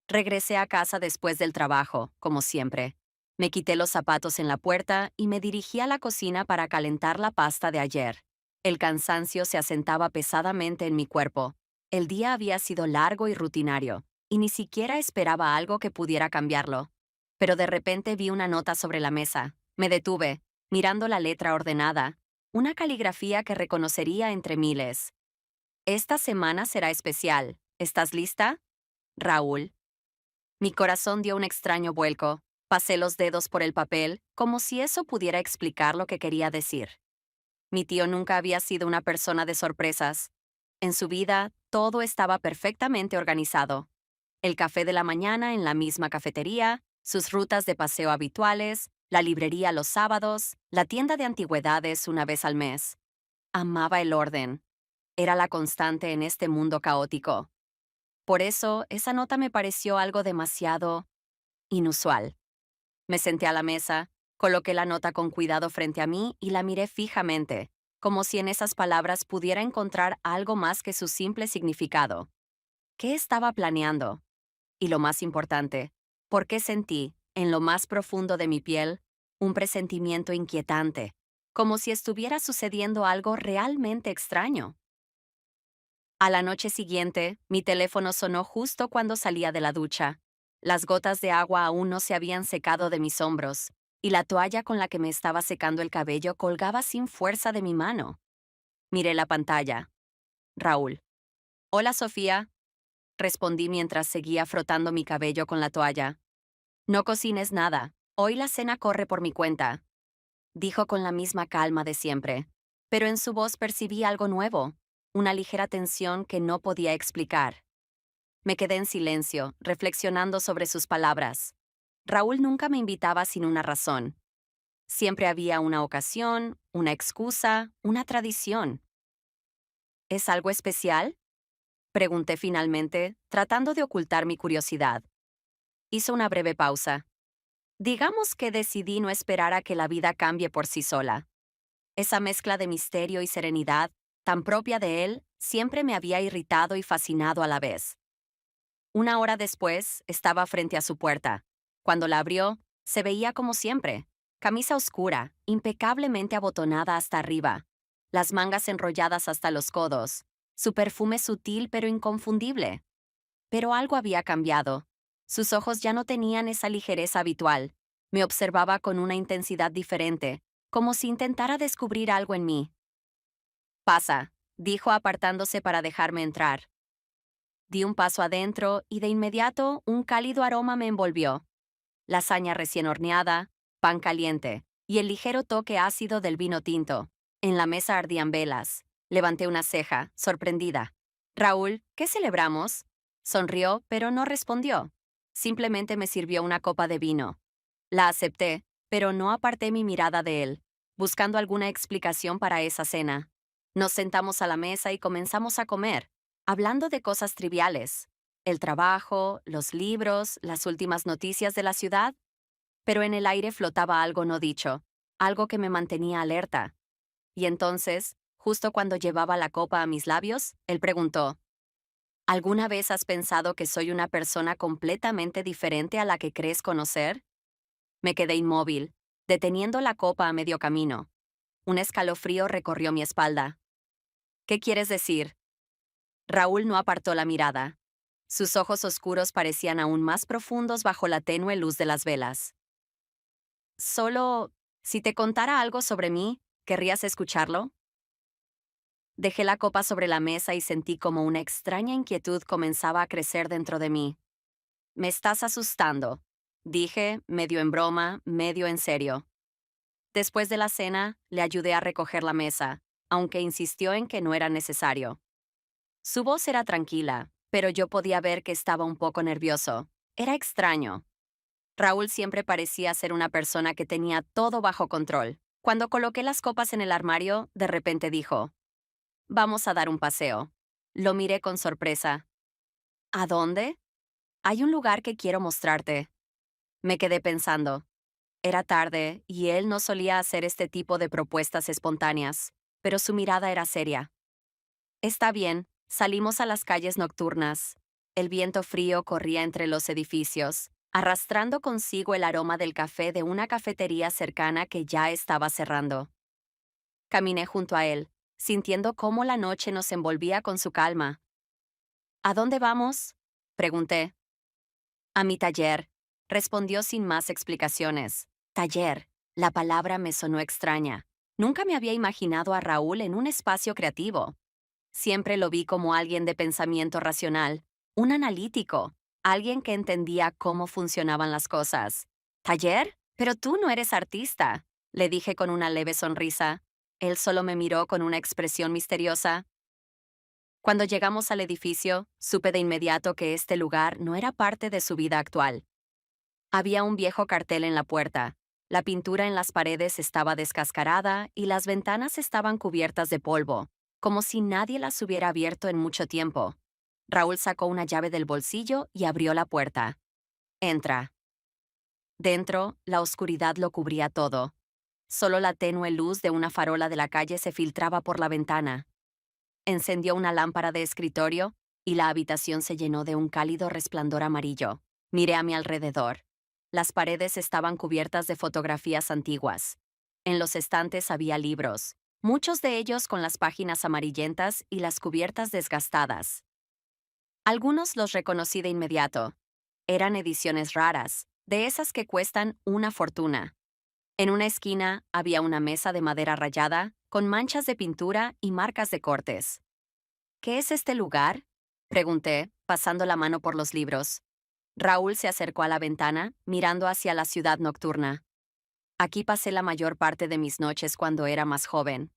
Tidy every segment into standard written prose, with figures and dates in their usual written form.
Regresé a casa después del trabajo, como siempre. Me quité los zapatos en la puerta y me dirigí a la cocina para calentar la pasta de ayer. El cansancio se asentaba pesadamente en mi cuerpo. El día había sido largo y rutinario, y ni siquiera esperaba algo que pudiera cambiarlo. Pero de repente vi una nota sobre la mesa. Me detuve, mirando la letra ordenada, una caligrafía que reconocería entre miles. Esta semana será especial. ¿Estás lista? Raúl. Mi corazón dio un extraño vuelco. Pasé los dedos por el papel, como si eso pudiera explicar lo que quería decir. Mi tío nunca había sido una persona de sorpresas. En su vida, todo estaba perfectamente organizado. El café de la mañana en la misma cafetería, sus rutas de paseo habituales, la librería los sábados, la tienda de antigüedades una vez al mes. Amaba el orden. Era la constante en este mundo caótico. Por eso, esa nota me pareció algo demasiado inusual. Me senté a la mesa, coloqué la nota con cuidado frente a mí y la miré fijamente, como si en esas palabras pudiera encontrar algo más que su simple significado. ¿Qué estaba planeando? Y lo más importante, ¿por qué sentí, en lo más profundo de mi piel, un presentimiento inquietante, como si estuviera sucediendo algo realmente extraño? A la noche siguiente, mi teléfono sonó justo cuando salía de la ducha. Las gotas de agua aún no se habían secado de mis hombros, y la toalla con la que me estaba secando el cabello colgaba sin fuerza de mi mano. Miré la pantalla. Raúl. Hola, Sofía, respondí mientras seguía frotando mi cabello con la toalla. No cocines nada. Hoy la cena corre por mi cuenta, dijo con la misma calma de siempre. Pero en su voz percibí algo nuevo, una ligera tensión que no podía explicar. Me quedé en silencio, reflexionando sobre sus palabras. Raúl nunca me invitaba sin una razón. Siempre había una ocasión, una excusa, una tradición. ¿Es algo especial? Pregunté finalmente, tratando de ocultar mi curiosidad. Hizo una breve pausa. Digamos que decidí no esperar a que la vida cambie por sí sola. Esa mezcla de misterio y serenidad, tan propia de él, siempre me había irritado y fascinado a la vez. Una hora después, estaba frente a su puerta. Cuando la abrió, se veía como siempre. Camisa oscura, impecablemente abotonada hasta arriba, las mangas enrolladas hasta los codos, su perfume sutil pero inconfundible. Pero algo había cambiado. Sus ojos ya no tenían esa ligereza habitual. Me observaba con una intensidad diferente, como si intentara descubrir algo en mí. Pasa, dijo apartándose para dejarme entrar. Di un paso adentro y de inmediato un cálido aroma me envolvió. Lasaña recién horneada, pan caliente y el ligero toque ácido del vino tinto. En la mesa ardían velas. Levanté una ceja, sorprendida. Raúl, ¿qué celebramos? Sonrió, pero no respondió. Simplemente me sirvió una copa de vino. La acepté, pero no aparté mi mirada de él, buscando alguna explicación para esa cena. Nos sentamos a la mesa y comenzamos a comer, hablando de cosas triviales, el trabajo, los libros, las últimas noticias de la ciudad, pero en el aire flotaba algo no dicho, algo que me mantenía alerta. Y entonces, justo cuando llevaba la copa a mis labios, él preguntó, ¿alguna vez has pensado que soy una persona completamente diferente a la que crees conocer? Me quedé inmóvil, deteniendo la copa a medio camino. Un escalofrío recorrió mi espalda. ¿Qué quieres decir? Raúl no apartó la mirada. Sus ojos oscuros parecían aún más profundos bajo la tenue luz de las velas. Solo, si te contara algo sobre mí, ¿querrías escucharlo? Dejé la copa sobre la mesa y sentí como una extraña inquietud comenzaba a crecer dentro de mí. Me estás asustando, dije, medio en broma, medio en serio. Después de la cena, le ayudé a recoger la mesa, aunque insistió en que no era necesario. Su voz era tranquila, pero yo podía ver que estaba un poco nervioso. Era extraño. Raúl siempre parecía ser una persona que tenía todo bajo control. Cuando coloqué las copas en el armario, de repente dijo, «Vamos a dar un paseo». Lo miré con sorpresa. «¿A dónde?» «Hay un lugar que quiero mostrarte». Me quedé pensando. Era tarde y él no solía hacer este tipo de propuestas espontáneas, pero su mirada era seria. Está bien, salimos a las calles nocturnas. El viento frío corría entre los edificios, arrastrando consigo el aroma del café de una cafetería cercana que ya estaba cerrando. Caminé junto a él, sintiendo cómo la noche nos envolvía con su calma. ¿A dónde vamos?, pregunté. A mi taller, respondió sin más explicaciones. Taller. La palabra me sonó extraña. Nunca me había imaginado a Raúl en un espacio creativo. Siempre lo vi como alguien de pensamiento racional, un analítico, alguien que entendía cómo funcionaban las cosas. ¿Taller? Pero tú no eres artista, le dije con una leve sonrisa. Él solo me miró con una expresión misteriosa. Cuando llegamos al edificio, supe de inmediato que este lugar no era parte de su vida actual. Había un viejo cartel en la puerta. La pintura en las paredes estaba descascarada y las ventanas estaban cubiertas de polvo, como si nadie las hubiera abierto en mucho tiempo. Raúl sacó una llave del bolsillo y abrió la puerta. Entra. Dentro, la oscuridad lo cubría todo. Solo la tenue luz de una farola de la calle se filtraba por la ventana. Encendió una lámpara de escritorio y la habitación se llenó de un cálido resplandor amarillo. Miré a mi alrededor. Las paredes estaban cubiertas de fotografías antiguas. En los estantes había libros, muchos de ellos con las páginas amarillentas y las cubiertas desgastadas. Algunos los reconocí de inmediato. Eran ediciones raras, de esas que cuestan una fortuna. En una esquina había una mesa de madera rayada, con manchas de pintura y marcas de cortes. ¿Qué es este lugar?, pregunté, pasando la mano por los libros. Raúl se acercó a la ventana, mirando hacia la ciudad nocturna. Aquí pasé la mayor parte de mis noches cuando era más joven,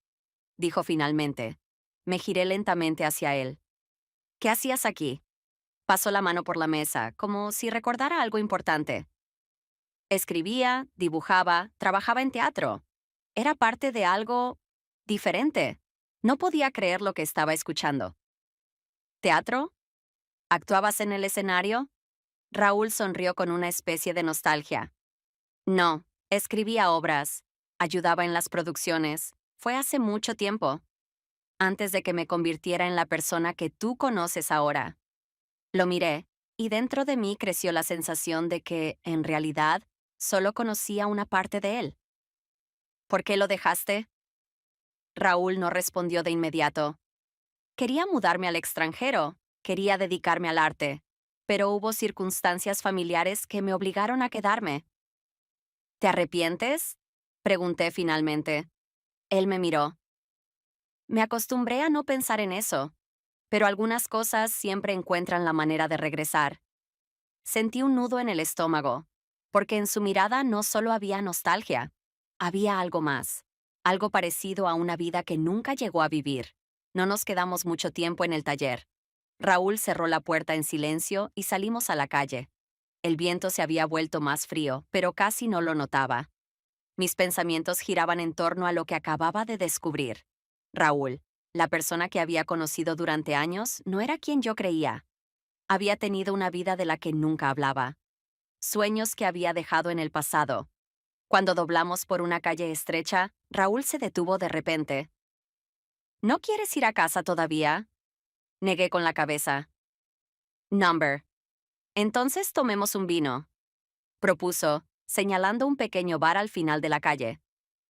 dijo finalmente. Me giré lentamente hacia él. ¿Qué hacías aquí? Pasó la mano por la mesa, como si recordara algo importante. Escribía, dibujaba, trabajaba en teatro. Era parte de algo diferente. No podía creer lo que estaba escuchando. ¿Teatro? ¿Actuabas en el escenario? Raúl sonrió con una especie de nostalgia. No, escribía obras, ayudaba en las producciones. Fue hace mucho tiempo, antes de que me convirtiera en la persona que tú conoces ahora. Lo miré, y dentro de mí creció la sensación de que, en realidad, solo conocía una parte de él. ¿Por qué lo dejaste? Raúl no respondió de inmediato. Quería mudarme al extranjero, quería dedicarme al arte, pero hubo circunstancias familiares que me obligaron a quedarme. ¿Te arrepientes?, pregunté finalmente. Él me miró. Me acostumbré a no pensar en eso, pero algunas cosas siempre encuentran la manera de regresar. Sentí un nudo en el estómago, porque en su mirada no solo había nostalgia, había algo más, algo parecido a una vida que nunca llegó a vivir. No nos quedamos mucho tiempo en el taller. Raúl cerró la puerta en silencio y salimos a la calle. El viento se había vuelto más frío, pero casi no lo notaba. Mis pensamientos giraban en torno a lo que acababa de descubrir. Raúl, la persona que había conocido durante años, no era quien yo creía. Había tenido una vida de la que nunca hablaba. Sueños que había dejado en el pasado. Cuando doblamos por una calle estrecha, Raúl se detuvo de repente. ¿No quieres ir a casa todavía?, negué con la cabeza. Number. Entonces tomemos un vino, propuso, señalando un pequeño bar al final de la calle.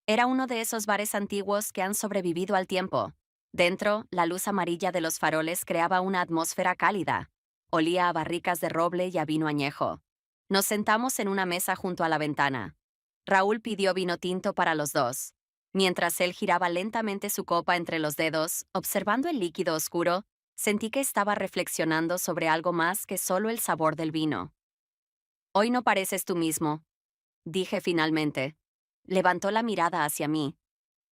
Era uno de esos bares antiguos que han sobrevivido al tiempo. Dentro, la luz amarilla de los faroles creaba una atmósfera cálida. Olía a barricas de roble y a vino añejo. Nos sentamos en una mesa junto a la ventana. Raúl pidió vino tinto para los dos. Mientras él giraba lentamente su copa entre los dedos, observando el líquido oscuro, sentí que estaba reflexionando sobre algo más que solo el sabor del vino. Hoy no pareces tú mismo, dije finalmente. Levantó la mirada hacia mí.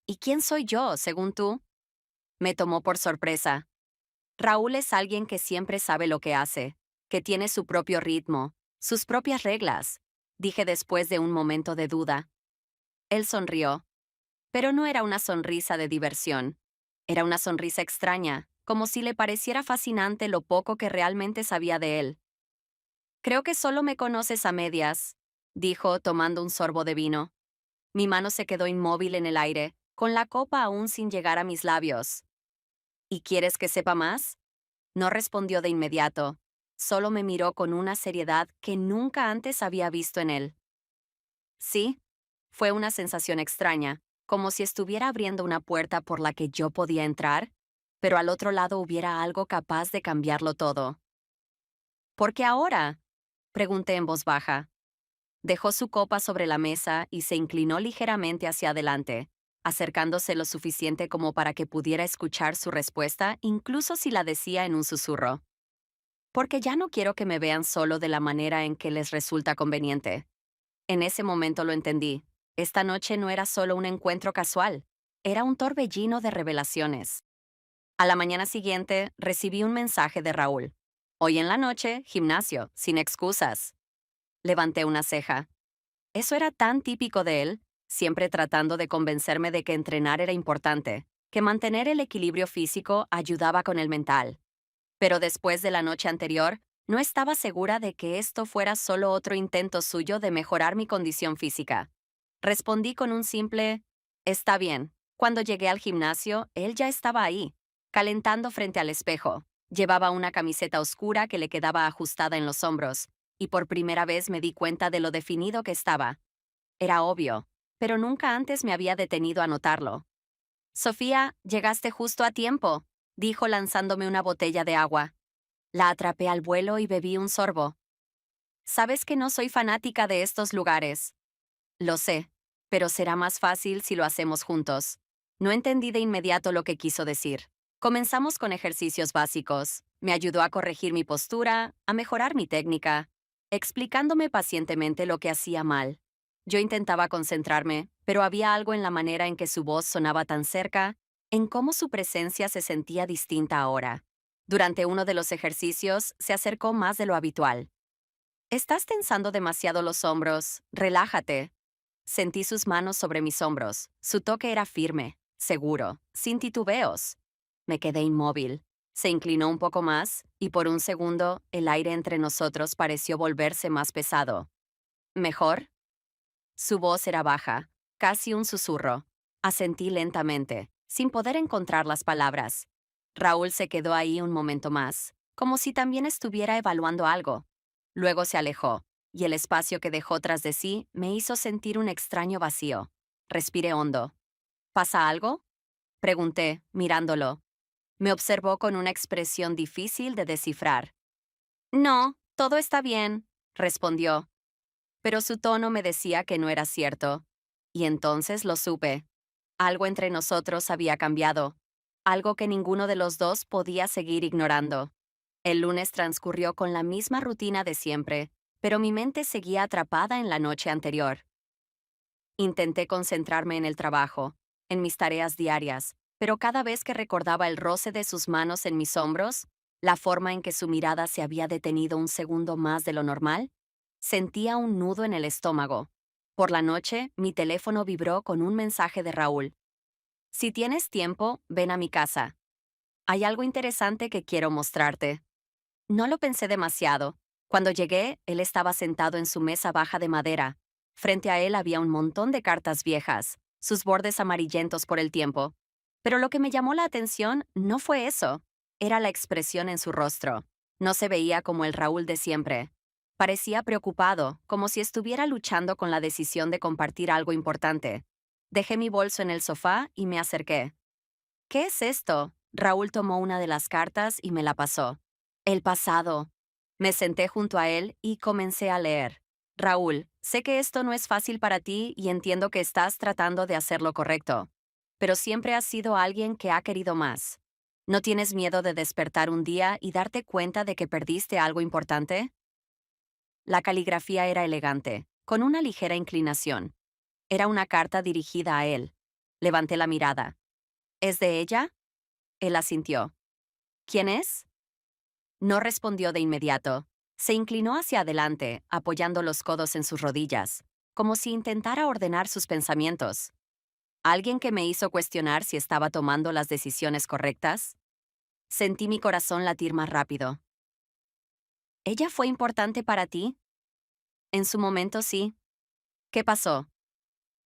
¿Y quién soy yo, según tú? Me tomó por sorpresa. Raúl es alguien que siempre sabe lo que hace, que tiene su propio ritmo, sus propias reglas, dije después de un momento de duda. Él sonrió, pero no era una sonrisa de diversión. Era una sonrisa extraña, como si le pareciera fascinante lo poco que realmente sabía de él. Creo que solo me conoces a medias, dijo tomando un sorbo de vino. Mi mano se quedó inmóvil en el aire, con la copa aún sin llegar a mis labios. ¿Y quieres que sepa más? No respondió de inmediato. Solo me miró con una seriedad que nunca antes había visto en él. Sí, fue una sensación extraña, como si estuviera abriendo una puerta por la que yo podía entrar, pero al otro lado hubiera algo capaz de cambiarlo todo. ¿Por qué ahora? Pregunté en voz baja. Dejó su copa sobre la mesa y se inclinó ligeramente hacia adelante, acercándose lo suficiente como para que pudiera escuchar su respuesta, incluso si la decía en un susurro. Porque ya no quiero que me vean solo de la manera en que les resulta conveniente. En ese momento lo entendí. Esta noche no era solo un encuentro casual, era un torbellino de revelaciones. A la mañana siguiente recibí un mensaje de Raúl. Hoy en la noche, gimnasio, sin excusas. Levanté una ceja. Eso era tan típico de él, siempre tratando de convencerme de que entrenar era importante, que mantener el equilibrio físico ayudaba con el mental. Pero después de la noche anterior, no estaba segura de que esto fuera solo otro intento suyo de mejorar mi condición física. Respondí con un simple, está bien. Cuando llegué al gimnasio, él ya estaba ahí, calentando frente al espejo. Llevaba una camiseta oscura que le quedaba ajustada en los hombros, y por primera vez me di cuenta de lo definido que estaba. Era obvio, pero nunca antes me había detenido a notarlo. Sofía, llegaste justo a tiempo, dijo lanzándome una botella de agua. La atrapé al vuelo y bebí un sorbo. Sabes que no soy fanática de estos lugares. Lo sé, pero será más fácil si lo hacemos juntos. No entendí de inmediato lo que quiso decir. Comenzamos con ejercicios básicos. Me ayudó a corregir mi postura, a mejorar mi técnica, explicándome pacientemente lo que hacía mal. Yo intentaba concentrarme, pero había algo en la manera en que su voz sonaba tan cerca, en cómo su presencia se sentía distinta ahora. Durante uno de los ejercicios, se acercó más de lo habitual. Estás tensando demasiado los hombros, relájate. Sentí sus manos sobre mis hombros. Su toque era firme, seguro, sin titubeos. Me quedé inmóvil. Se inclinó un poco más, y por un segundo, el aire entre nosotros pareció volverse más pesado. ¿Mejor? Su voz era baja, casi un susurro. Asentí lentamente, sin poder encontrar las palabras. Raúl se quedó ahí un momento más, como si también estuviera evaluando algo. Luego se alejó, y el espacio que dejó tras de sí me hizo sentir un extraño vacío. Respiré hondo. ¿Pasa algo? Pregunté, mirándolo. Me observó con una expresión difícil de descifrar. No, todo está bien, respondió, pero su tono me decía que no era cierto. Y entonces lo supe. Algo entre nosotros había cambiado, algo que ninguno de los dos podía seguir ignorando. El lunes transcurrió con la misma rutina de siempre, pero mi mente seguía atrapada en la noche anterior. Intenté concentrarme en el trabajo, en mis tareas diarias, pero cada vez que recordaba el roce de sus manos en mis hombros, la forma en que su mirada se había detenido un segundo más de lo normal, sentía un nudo en el estómago. Por la noche, mi teléfono vibró con un mensaje de Raúl. Si tienes tiempo, ven a mi casa. Hay algo interesante que quiero mostrarte. No lo pensé demasiado. Cuando llegué, él estaba sentado en su mesa baja de madera. Frente a él había un montón de cartas viejas, sus bordes amarillentos por el tiempo. Pero lo que me llamó la atención no fue eso. Era la expresión en su rostro. No se veía como el Raúl de siempre. Parecía preocupado, como si estuviera luchando con la decisión de compartir algo importante. Dejé mi bolso en el sofá y me acerqué. ¿Qué es esto? Raúl tomó una de las cartas y me la pasó. El pasado. Me senté junto a él y comencé a leer. Raúl, sé que esto no es fácil para ti y entiendo que estás tratando de hacer lo correcto, pero siempre has sido alguien que ha querido más. ¿No tienes miedo de despertar un día y darte cuenta de que perdiste algo importante? La caligrafía era elegante, con una ligera inclinación. Era una carta dirigida a él. Levanté la mirada. ¿Es de ella? Él asintió. ¿Quién es? No respondió de inmediato. Se inclinó hacia adelante, apoyando los codos en sus rodillas, como si intentara ordenar sus pensamientos. ¿Alguien que me hizo cuestionar si estaba tomando las decisiones correctas? Sentí mi corazón latir más rápido. ¿Ella fue importante para ti? En su momento sí. ¿Qué pasó?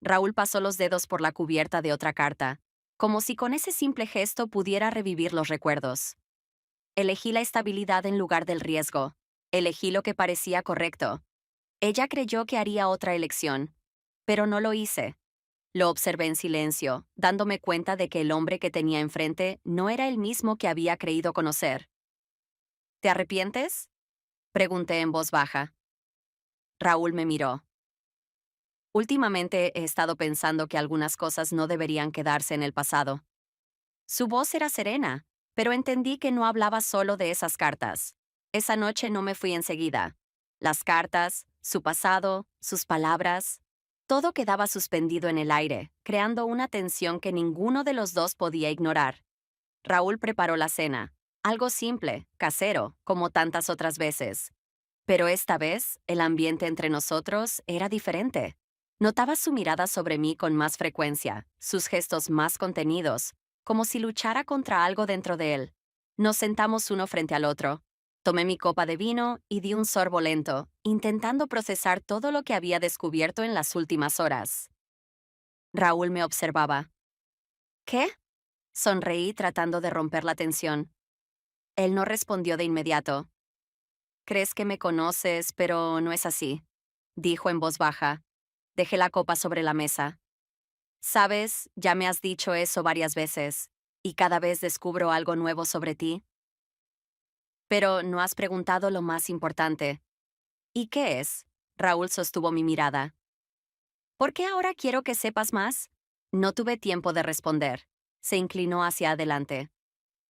Raúl pasó los dedos por la cubierta de otra carta, como si con ese simple gesto pudiera revivir los recuerdos. Elegí la estabilidad en lugar del riesgo. Elegí lo que parecía correcto. Ella creyó que haría otra elección, pero no lo hice. Lo observé en silencio, dándome cuenta de que el hombre que tenía enfrente no era el mismo que había creído conocer. ¿Te arrepientes? Pregunté en voz baja. Raúl me miró. Últimamente he estado pensando que algunas cosas no deberían quedarse en el pasado. Su voz era serena, pero entendí que no hablaba solo de esas cartas. Esa noche no me fui enseguida. Las cartas, su pasado, sus palabras, todo quedaba suspendido en el aire, creando una tensión que ninguno de los dos podía ignorar. Raúl preparó la cena, algo simple, casero, como tantas otras veces. Pero esta vez, el ambiente entre nosotros era diferente. Notaba su mirada sobre mí con más frecuencia, sus gestos más contenidos, como si luchara contra algo dentro de él. Nos sentamos uno frente al otro. Tomé mi copa de vino y di un sorbo lento, intentando procesar todo lo que había descubierto en las últimas horas. Raúl me observaba. ¿Qué? Sonreí tratando de romper la tensión. Él no respondió de inmediato. Crees que me conoces, pero no es así, dijo en voz baja. Dejé la copa sobre la mesa. Sabes, ya me has dicho eso varias veces, y cada vez descubro algo nuevo sobre ti. Pero no has preguntado lo más importante. ¿Y qué es? Raúl sostuvo mi mirada. ¿Por qué ahora quiero que sepas más? No tuve tiempo de responder. Se inclinó hacia adelante.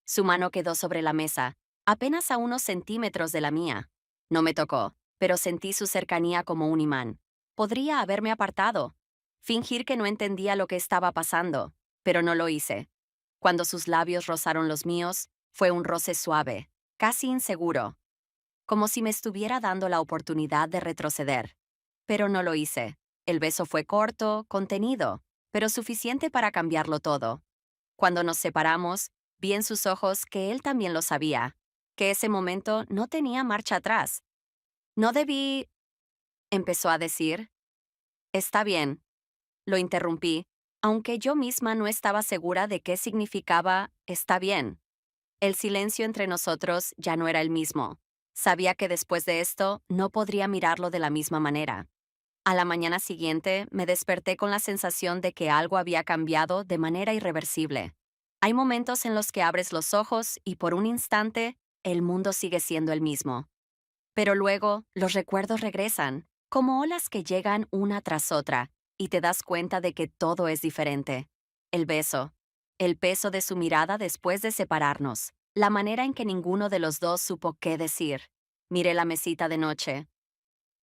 Su mano quedó sobre la mesa, apenas a unos centímetros de la mía. No me tocó, pero sentí su cercanía como un imán. Podría haberme apartado, fingir que no entendía lo que estaba pasando, pero no lo hice. Cuando sus labios rozaron los míos, fue un roce suave, casi inseguro, como si me estuviera dando la oportunidad de retroceder. Pero no lo hice. El beso fue corto, contenido, pero suficiente para cambiarlo todo. Cuando nos separamos, vi en sus ojos que él también lo sabía, que ese momento no tenía marcha atrás. No debí, empezó a decir. Está bien, lo interrumpí, aunque yo misma no estaba segura de qué significaba está bien. El silencio entre nosotros ya no era el mismo. Sabía que después de esto no podría mirarlo de la misma manera. A la mañana siguiente me desperté con la sensación de que algo había cambiado de manera irreversible. Hay momentos en los que abres los ojos y por un instante el mundo sigue siendo el mismo. Pero luego los recuerdos regresan, como olas que llegan una tras otra, y te das cuenta de que todo es diferente. El beso, el peso de su mirada después de separarnos, la manera en que ninguno de los dos supo qué decir. Miré la mesita de noche.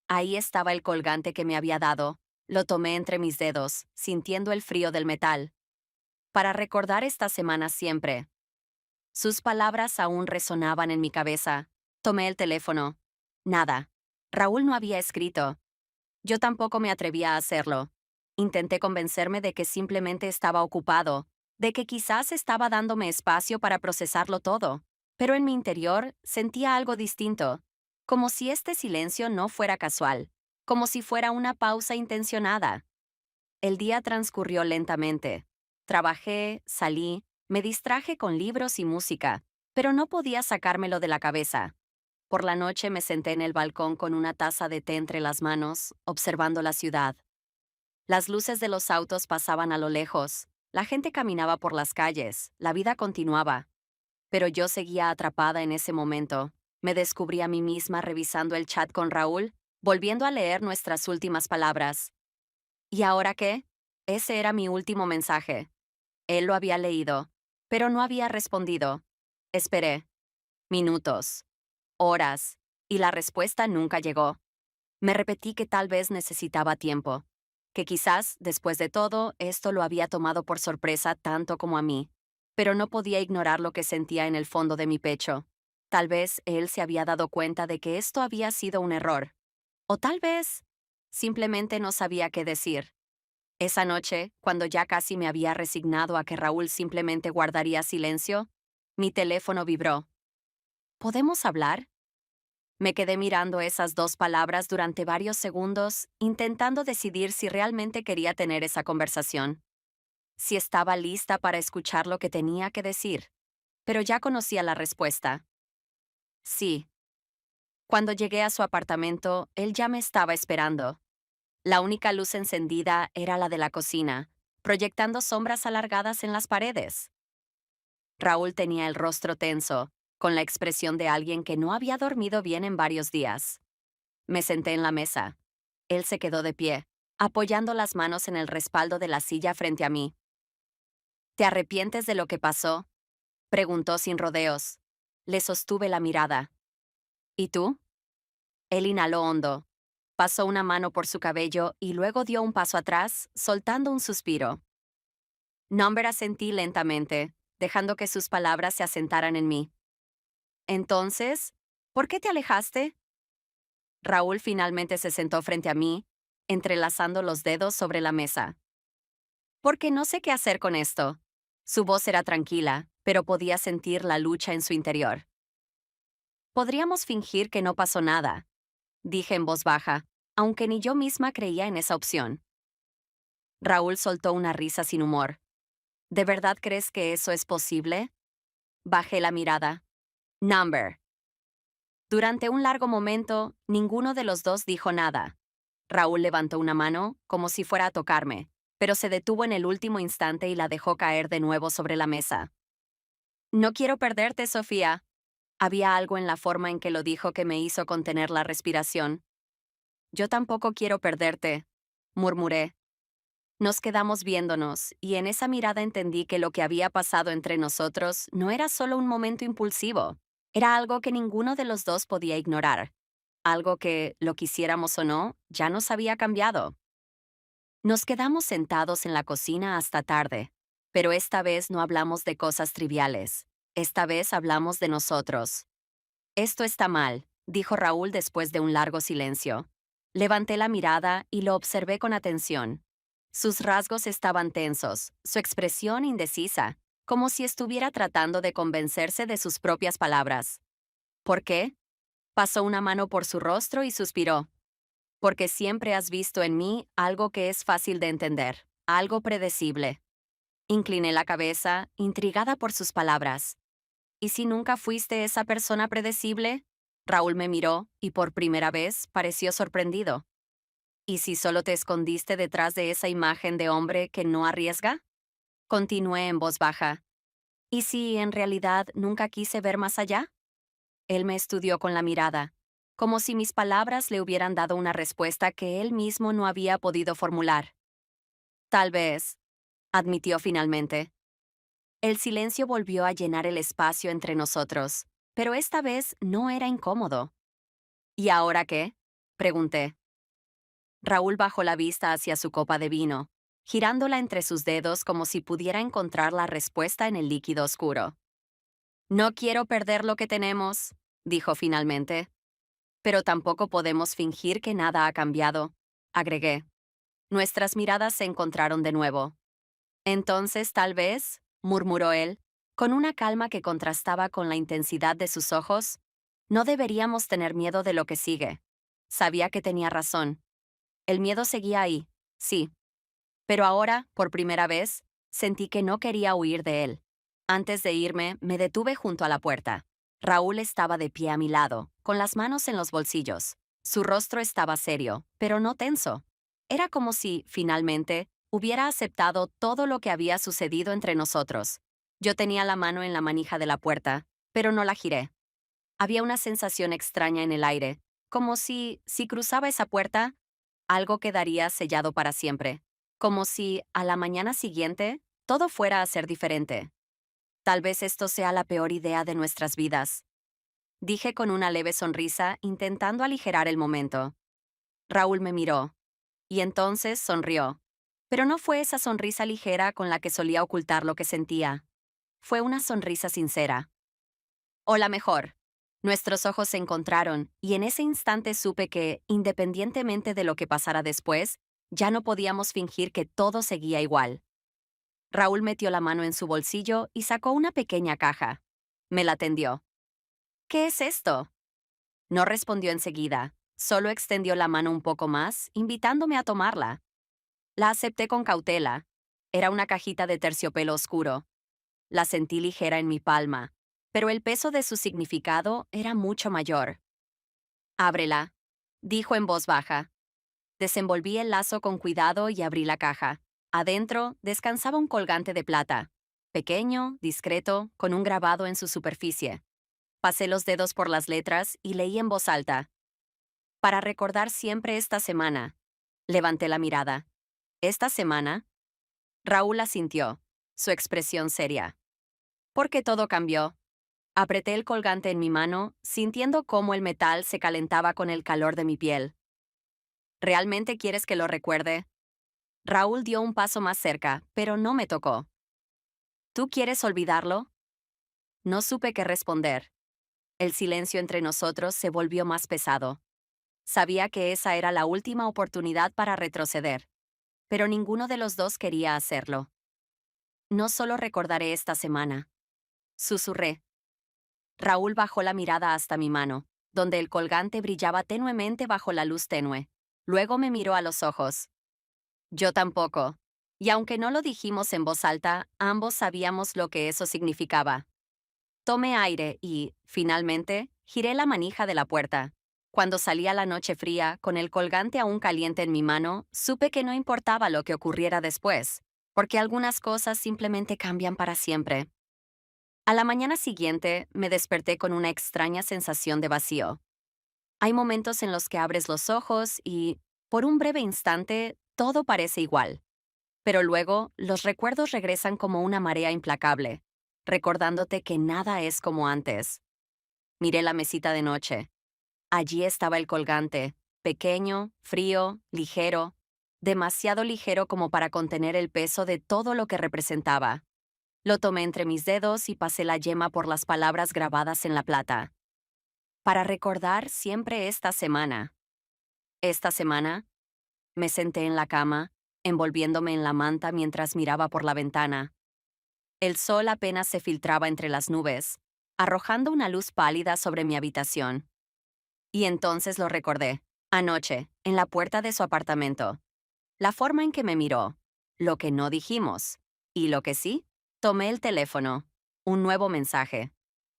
Ahí estaba el colgante que me había dado. Lo tomé entre mis dedos, sintiendo el frío del metal. Para recordar esta semana siempre. Sus palabras aún resonaban en mi cabeza. Tomé el teléfono. Nada. Raúl no había escrito. Yo tampoco me atrevía a hacerlo. Intenté convencerme de que simplemente estaba ocupado, de que quizás estaba dándome espacio para procesarlo todo. Pero en mi interior sentía algo distinto, como si este silencio no fuera casual, como si fuera una pausa intencionada. El día transcurrió lentamente. Trabajé, salí, me distraje con libros y música, pero no podía sacármelo de la cabeza. Por la noche me senté en el balcón con una taza de té entre las manos, observando la ciudad. Las luces de los autos pasaban a lo lejos, la gente caminaba por las calles, la vida continuaba. Pero yo seguía atrapada en ese momento. Me descubrí a mí misma revisando el chat con Raúl, volviendo a leer nuestras últimas palabras. ¿Y ahora qué? Ese era mi último mensaje. Él lo había leído, pero no había respondido. Esperé. Minutos. Horas. Y la respuesta nunca llegó. Me repetí que tal vez necesitaba tiempo. Que quizás, después de todo, esto lo había tomado por sorpresa tanto como a mí. Pero no podía ignorar lo que sentía en el fondo de mi pecho. Tal vez él se había dado cuenta de que esto había sido un error. O tal vez simplemente no sabía qué decir. Esa noche, cuando ya casi me había resignado a que Raúl simplemente guardaría silencio, mi teléfono vibró. ¿Podemos hablar? Me quedé mirando esas dos palabras durante varios segundos, intentando decidir si realmente quería tener esa conversación, si estaba lista para escuchar lo que tenía que decir. Pero ya conocía la respuesta. Sí. Cuando llegué a su apartamento, él ya me estaba esperando. La única luz encendida era la de la cocina, proyectando sombras alargadas en las paredes. Raúl tenía el rostro tenso, con la expresión de alguien que no había dormido bien en varios días. Me senté en la mesa. Él se quedó de pie, apoyando las manos en el respaldo de la silla frente a mí. ¿Te arrepientes de lo que pasó?, preguntó sin rodeos. Le sostuve la mirada. ¿Y tú? Él inhaló hondo. Pasó una mano por su cabello y luego dio un paso atrás, soltando un suspiro. Number asentí lentamente, dejando que sus palabras se asentaran en mí. Entonces, ¿por qué te alejaste? Raúl finalmente se sentó frente a mí, entrelazando los dedos sobre la mesa. Porque no sé qué hacer con esto. Su voz era tranquila, pero podía sentir la lucha en su interior. Podríamos fingir que no pasó nada, dije en voz baja, aunque ni yo misma creía en esa opción. Raúl soltó una risa sin humor. ¿De verdad crees que eso es posible? Bajé la mirada. Number. Durante un largo momento, ninguno de los dos dijo nada. Raúl levantó una mano, como si fuera a tocarme, pero se detuvo en el último instante y la dejó caer de nuevo sobre la mesa. No quiero perderte, Sofía. Había algo en la forma en que lo dijo que me hizo contener la respiración. Yo tampoco quiero perderte, murmuré. Nos quedamos viéndonos, y en esa mirada entendí que lo que había pasado entre nosotros no era solo un momento impulsivo, era algo que ninguno de los dos podía ignorar, algo que, lo quisiéramos o no, ya nos había cambiado. Nos quedamos sentados en la cocina hasta tarde, pero esta vez no hablamos de cosas triviales, esta vez hablamos de nosotros. Esto está mal, dijo Raúl después de un largo silencio. Levanté la mirada y lo observé con atención. Sus rasgos estaban tensos, su expresión indecisa, como si estuviera tratando de convencerse de sus propias palabras. ¿Por qué? Pasó una mano por su rostro y suspiró. Porque siempre has visto en mí algo que es fácil de entender, algo predecible. Incliné la cabeza, intrigada por sus palabras. ¿Y si nunca fuiste esa persona predecible? Raúl me miró y por primera vez pareció sorprendido. ¿Y si solo te escondiste detrás de esa imagen de hombre que no arriesga? Continué en voz baja. ¿Y si en realidad nunca quise ver más allá? Él me estudió con la mirada, como si mis palabras le hubieran dado una respuesta que él mismo no había podido formular. Tal vez, admitió finalmente. El silencio volvió a llenar el espacio entre nosotros, pero esta vez no era incómodo. ¿Y ahora qué?, pregunté. Raúl bajó la vista hacia su copa de vino, girándola entre sus dedos como si pudiera encontrar la respuesta en el líquido oscuro. No quiero perder lo que tenemos, dijo finalmente. Pero tampoco podemos fingir que nada ha cambiado, agregué. Nuestras miradas se encontraron de nuevo. Entonces, tal vez, murmuró él, con una calma que contrastaba con la intensidad de sus ojos, no deberíamos tener miedo de lo que sigue. Sabía que tenía razón. El miedo seguía ahí, sí. Pero ahora, por primera vez, sentí que no quería huir de él. Antes de irme, me detuve junto a la puerta. Raúl estaba de pie a mi lado, con las manos en los bolsillos. Su rostro estaba serio, pero no tenso. Era como si, finalmente, hubiera aceptado todo lo que había sucedido entre nosotros. Yo tenía la mano en la manija de la puerta, pero no la giré. Había una sensación extraña en el aire, como si cruzaba esa puerta, algo quedaría sellado para siempre. Como si, a la mañana siguiente, todo fuera a ser diferente. Tal vez esto sea la peor idea de nuestras vidas, dije con una leve sonrisa, intentando aligerar el momento. Raúl me miró, y entonces sonrió. Pero no fue esa sonrisa ligera con la que solía ocultar lo que sentía. Fue una sonrisa sincera. O la mejor. Nuestros ojos se encontraron, y en ese instante supe que, independientemente de lo que pasara después, ya no podíamos fingir que todo seguía igual. Raúl metió la mano en su bolsillo y sacó una pequeña caja. Me la tendió. ¿Qué es esto? No respondió enseguida, solo extendió la mano un poco más, invitándome a tomarla. La acepté con cautela. Era una cajita de terciopelo oscuro. La sentí ligera en mi palma. pero el peso de su significado era mucho mayor. Ábrela, dijo en voz baja. Desenvolví el lazo con cuidado y abrí la caja. Adentro descansaba un colgante de plata, pequeño, discreto, con un grabado en su superficie. Pasé los dedos por las letras y leí en voz alta. Para recordar siempre esta semana. Levanté la mirada. ¿Esta semana? Raúl asintió, su expresión seria. Porque todo cambió. Apreté el colgante en mi mano, sintiendo cómo el metal se calentaba con el calor de mi piel. ¿Realmente quieres que lo recuerde? Raúl dio un paso más cerca, pero no me tocó. ¿Tú quieres olvidarlo? No supe qué responder. El silencio entre nosotros se volvió más pesado. Sabía que esa era la última oportunidad para retroceder, pero ninguno de los dos quería hacerlo. No solo recordaré esta semana. Susurré. Raúl bajó la mirada hasta mi mano, donde el colgante brillaba tenuemente bajo la luz tenue. Luego me miró a los ojos. Yo tampoco. Y aunque no lo dijimos en voz alta, ambos sabíamos lo que eso significaba. Tomé aire y, finalmente, giré la manija de la puerta. Cuando salí a la noche fría, con el colgante aún caliente en mi mano, supe que no importaba lo que ocurriera después, porque algunas cosas simplemente cambian para siempre. A la mañana siguiente, me desperté con una extraña sensación de vacío. Hay momentos en los que abres los ojos y, por un breve instante, todo parece igual. Pero luego, los recuerdos regresan como una marea implacable, recordándote que nada es como antes. Miré la mesita de noche. Allí estaba el colgante, pequeño, frío, ligero, demasiado ligero como para contener el peso de todo lo que representaba. Lo tomé entre mis dedos y pasé la yema por las palabras grabadas en la plata. Para recordar siempre esta semana. Esta semana, me senté en la cama, envolviéndome en la manta mientras miraba por la ventana. El sol apenas se filtraba entre las nubes, arrojando una luz pálida sobre mi habitación. Y entonces lo recordé, anoche, en la puerta de su apartamento. La forma en que me miró, lo que no dijimos, y lo que sí, tomé el teléfono. Un nuevo mensaje.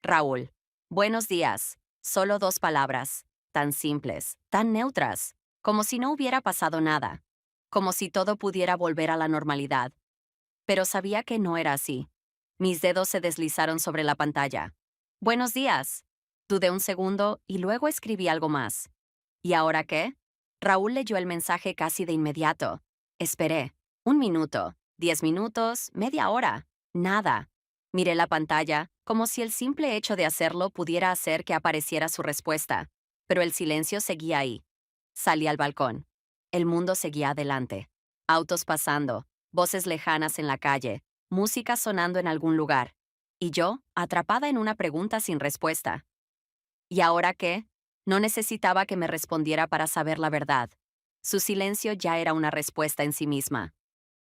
Raúl. Buenos días. Solo 2 palabras. Tan simples, tan neutras, como si no hubiera pasado nada, como si todo pudiera volver a la normalidad. Pero sabía que no era así. Mis dedos se deslizaron sobre la pantalla. Buenos días. Dudé un segundo y luego escribí algo más. ¿Y ahora qué? Raúl leyó el mensaje casi de inmediato. Esperé. 1 minuto, 10 minutos, media hora. Nada. Miré la pantalla, como si el simple hecho de hacerlo pudiera hacer que apareciera su respuesta. Pero el silencio seguía ahí. Salí al balcón. El mundo seguía adelante. Autos pasando, voces lejanas en la calle, música sonando en algún lugar. Y yo, atrapada en una pregunta sin respuesta. ¿Y ahora qué? No necesitaba que me respondiera para saber la verdad. Su silencio ya era una respuesta en sí misma.